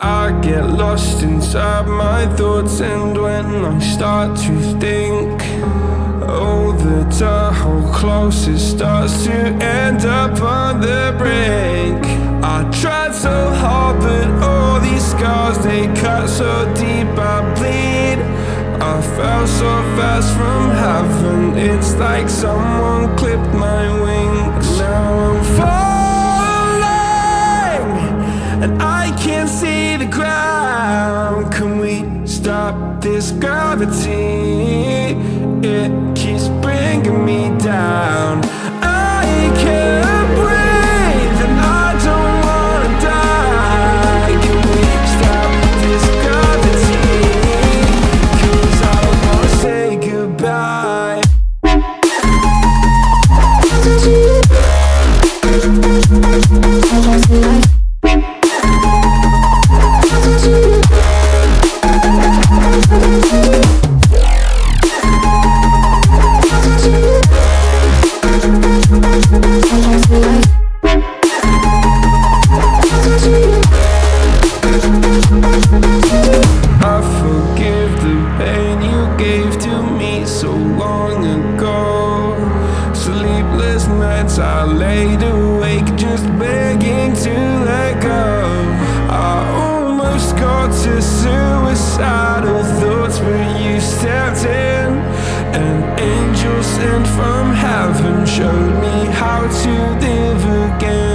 I get lost inside my thoughts, and when I start to think, oh, the whole closest starts to end up on the brink. I tried so hard, but all these scars, they cut so deep, I bleed. I fell so fast from heaven, it's like someone clipped my wings. Now I'm falling, and I can't see the ground. Can we stop this gravity? It keeps bringing me down. I can't breathe, and I don't wanna die. Can we stop this gravity? 'Cause I don't wanna say goodbye. I forgive the pain you gave to me so long ago. Sleepless nights I laid awake just begging to let go. I almost got to suicidal thoughts, but you stepped in. An angel sent from heaven showed me how to live again.